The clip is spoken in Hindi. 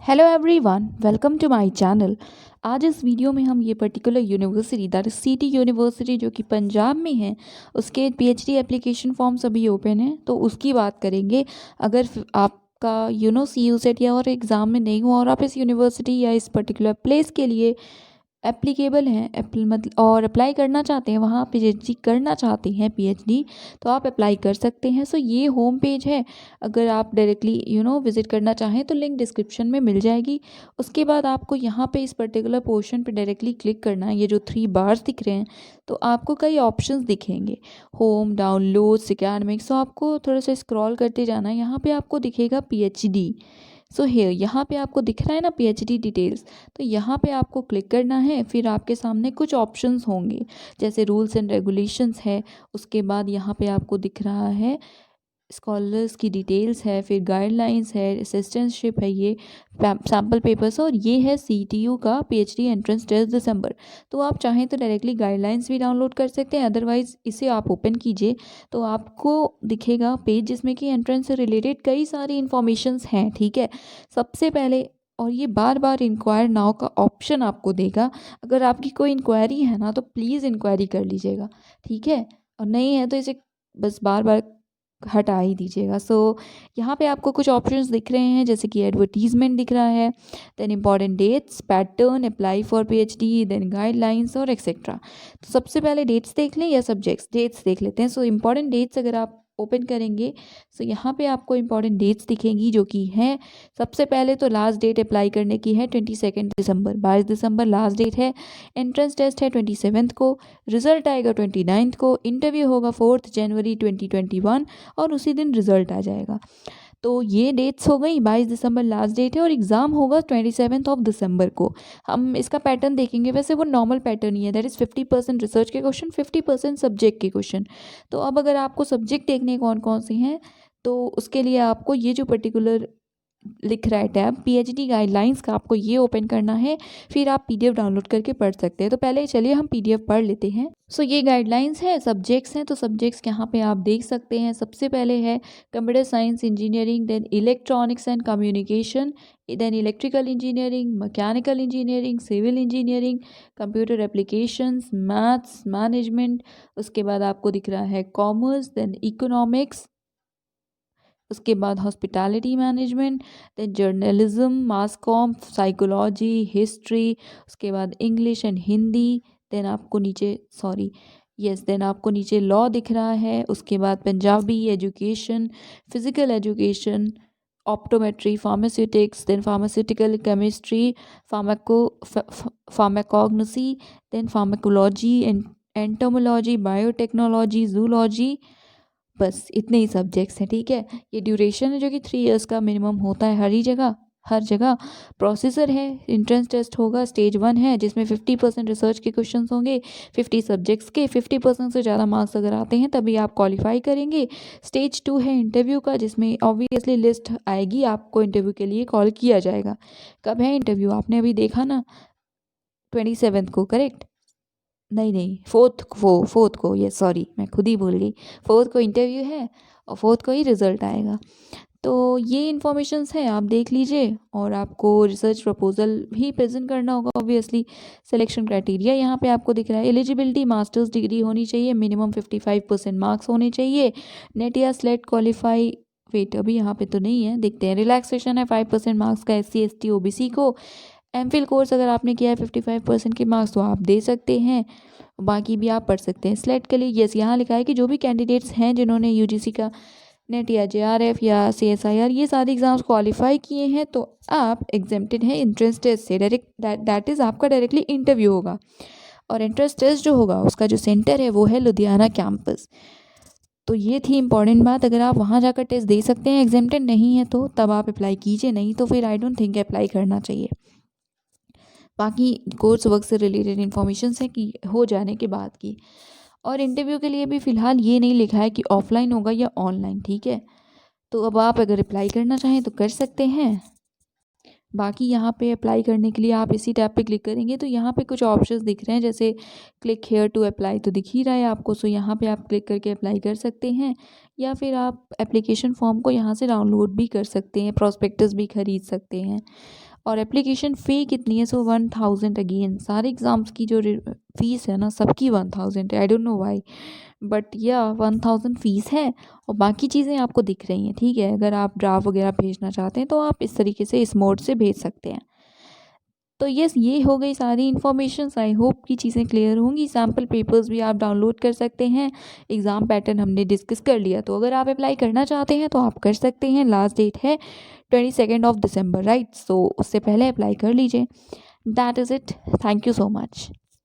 Hello everyone, welcome to my channel. आज इस वीडियो में हम ये particular university that is city university जो कि पंजाब में है, उसके पीएचडी एप्लीकेशन फॉर्म्स अभी ओपन है तो उसकी बात करेंगे। अगर आपका सी यू सेट या और एग्ज़ाम में नहीं हुआ और आप इस यूनिवर्सिटी या इस पर्टिकुलर प्लेस के लिए एप्लीकेबल हैं मतलब और अप्लाई करना चाहते हैं, वहाँ पीएचडी करना चाहते हैं पीएचडी, तो आप अप्लाई कर सकते हैं। सो ये होम पेज है। अगर आप डायरेक्टली विज़िट करना चाहें तो लिंक डिस्क्रिप्शन में मिल जाएगी। उसके बाद आपको यहाँ पे इस पर्टिकुलर पोर्शन पे डायरेक्टली क्लिक करना है। ये जो 3 बार्स दिख रहे हैं तो आपको कई ऑप्शंस दिखेंगे, होम, डाउनलोड्स, एकेडमिक्स। तो आपको थोड़ा सा स्क्रॉल करते जाना है। यहाँ पे आपको दिखेगा पीएचडी। सो हेयर यहाँ पे आपको दिख रहा है ना पीएचडी डिटेल्स, तो यहाँ पे आपको क्लिक करना है। फिर आपके सामने कुछ ऑप्शंस होंगे जैसे रूल्स एंड रेगुलेशंस है। उसके बाद यहाँ पे आपको दिख रहा है स्कॉलर्स की डिटेल्स है, फिर गाइडलाइंस है, असिस्टेंटशिप है, ये सैम्पल पेपर्स और ये है सीटीयू का पीएचडी एंट्रेंस टेस्ट दिसंबर। तो आप चाहें तो डायरेक्टली गाइडलाइंस भी डाउनलोड कर सकते हैं, अदरवाइज़ इसे आप ओपन कीजिए तो आपको दिखेगा पेज जिसमें कि एंट्रेंस से रिलेटेड कई सारी इन्फॉर्मेशंस हैं। ठीक है, सबसे पहले और ये बार बार इंक्वायर नाउ का ऑप्शन आपको देगा। अगर आपकी कोई इंक्वायरी है ना तो प्लीज़ इंक्वायरी कर लीजिएगा, ठीक है, और नहीं है तो इसे बस बार बार हटा ही दीजिएगा। सो यहाँ पे आपको कुछ ऑप्शंस दिख रहे हैं जैसे कि एडवर्टीजमेंट दिख रहा है, then important dates, pattern, apply for PhD, then guidelines और एक्सेट्रा। तो सबसे पहले डेट्स देख लें या सब्जेक्ट्स? डेट्स देख लेते हैं। सो इंपॉर्टेंट डेट्स अगर आप ओपन करेंगे सो यहाँ पे आपको इंपॉर्टेंट डेट्स दिखेंगी जो कि हैं। सबसे पहले तो लास्ट डेट अप्लाई करने की है 22 दिसंबर, 22 दिसंबर लास्ट डेट है। एंट्रेंस टेस्ट है 27 को, रिजल्ट आएगा 29 को, इंटरव्यू होगा 4 जनवरी 2021 और उसी दिन रिजल्ट आ जाएगा। तो ये डेट्स हो गई। 22 दिसंबर लास्ट डेट है और एग्ज़ाम होगा 27 ऑफ दिसंबर को। हम इसका पैटर्न देखेंगे, वैसे वो नॉर्मल पैटर्न ही है, दैट इज़ 50% रिसर्च के क्वेश्चन, 50% सब्जेक्ट के क्वेश्चन। तो अब अगर आपको सब्जेक्ट देखने कौन कौन से हैं तो उसके लिए आपको ये जो पर्टिकुलर लिख रहा है टैब पीएचडी गाइडलाइंस का, आपको ये ओपन करना है। फिर आप पीडीएफ डाउनलोड करके पढ़ सकते हैं। तो पहले चलिए हम पीडीएफ पढ़ लेते हैं। सो ये गाइडलाइंस है, सब्जेक्ट्स हैं तो सब्जेक्ट्स यहाँ पे आप देख सकते हैं। सबसे पहले है computer science engineering, then electronics and communication, then electrical engineering, mechanical engineering, civil engineering, computer applications, maths, management. उसके बाद आपको दिख रहा है कॉमर्स, देन इकोनॉमिक्स, उसके बाद हॉस्पिटैलिटी मैनेजमेंट, देन जर्नलिज्म, मास कॉम, साइकोलॉजी, हिस्ट्री, उसके बाद इंग्लिश एंड हिंदी। देन आपको नीचे देन आपको नीचे लॉ दिख रहा है। उसके बाद Punjabi, education, physical education, optometry, pharmaceutics, then pharmaceutical chemistry, pharmacognosy, then pharmacology, entomology, biotechnology, zoology. बस इतने ही सब्जेक्ट्स हैं। ठीक है, ये ड्यूरेशन है जो कि 3 इयर्स का मिनिमम होता है हर जगह। प्रोसीजर है, एंट्रेंस टेस्ट होगा, स्टेज 1 है जिसमें 50% रिसर्च के क्वेश्चंस होंगे, 50 सब्जेक्ट्स के। 50% से ज़्यादा मार्क्स अगर आते हैं तभी आप क्वालिफाई करेंगे। स्टेज 2 है इंटरव्यू का, जिसमें ऑब्वियसली लिस्ट आएगी, आपको इंटरव्यू के लिए कॉल किया जाएगा। कब है इंटरव्यू? आपने अभी देखा ना, 27 को, करेक्ट? नहीं, फोर्थ को, ये सॉरी मैं खुद ही भूल गई। 4 को इंटरव्यू है और 4 को ही रिजल्ट आएगा। तो ये इन्फॉर्मेशंस हैं, आप देख लीजिए। और आपको रिसर्च प्रपोजल भी प्रेजेंट करना होगा ऑब्वियसली। सिलेक्शन क्राइटेरिया यहाँ पे आपको दिख रहा है। एलिजिबिलिटी मास्टर्स डिग्री होनी चाहिए, मिनिमम 55% मार्क्स होने चाहिए, नेट या स्लेट क्वालिफाई। वेट, अभी यहाँ पे तो नहीं है, देखते हैं। रिलैक्सेशन है 5% मार्क्स का SC ST OBC को। एमफिल कोर्स अगर आपने किया है 55% के मार्क्स तो आप दे सकते हैं, बाकी भी आप पढ़ सकते हैं। स्लेट के लिए यस यहाँ लिखा है कि जो भी कैंडिडेट्स हैं जिन्होंने यूजीसी का नेट या JRF या CSIR ये सारे एग्ज़ाम्स क्वालिफाई किए हैं तो आप एग्जेम्प्टेड हैं एंट्रेंस टेस्ट से। डायरेक्ट दैट इज़ आपका डायरेक्टली इंटरव्यू होगा और एंट्रेंस टेस्ट जो होगा उसका जो सेंटर है वो है लुधियाना कैंपस। तो ये थी इंपॉर्टेंट बात। अगर आप वहाँ जाकर टेस्ट दे सकते हैं, एग्जेम्प्टेड नहीं है तो तब आप अप्लाई कीजिए, नहीं तो फिर आई डोंट थिंक अप्लाई करना चाहिए। बाकी कोर्स वर्क से रिलेटेड इन्फॉर्मेशन है कि हो जाने के बाद की। और इंटरव्यू के लिए भी फ़िलहाल ये नहीं लिखा है कि ऑफलाइन होगा या ऑनलाइन, ठीक है। तो अब आप अगर अप्लाई करना चाहें तो कर सकते हैं। बाकी यहाँ पे अप्लाई करने के लिए आप इसी टैब पे क्लिक करेंगे तो यहाँ पे कुछ ऑप्शंस दिख रहे हैं, जैसे क्लिक हेयर टू अप्लाई तो दिख ही रहा है आपको। सो यहाँ पे आप क्लिक करके अप्लाई कर सकते हैं, या फिर आप एप्लीकेशन फॉर्म को यहाँ से डाउनलोड भी कर सकते हैं, प्रॉस्पेक्टस भी खरीद सकते हैं। और एप्लीकेशन फ़ी कितनी है? सो 1000 अगेन, सारे एग्ज़ाम्स की जो फ़ीस है ना सबकी 1000 है। I don't know why, but या 1000 फ़ीस है और बाकी चीज़ें आपको दिख रही हैं, ठीक है। अगर आप ड्राफ्ट वगैरह भेजना चाहते हैं तो आप इस तरीके से इस मोड से भेज सकते हैं। तो यस, ये हो गई सारी इन्फॉर्मेशंस। आई होप कि चीज़ें क्लियर होंगी। सैम्पल पेपर्स भी आप डाउनलोड कर सकते हैं। एग्ज़ाम पैटर्न हमने डिस्कस कर लिया, तो अगर आप अप्लाई करना चाहते हैं तो आप कर सकते हैं। लास्ट डेट है 22 दिसंबर, राइट। सो उससे पहले अप्लाई कर लीजिए। That is it. Thank you so much.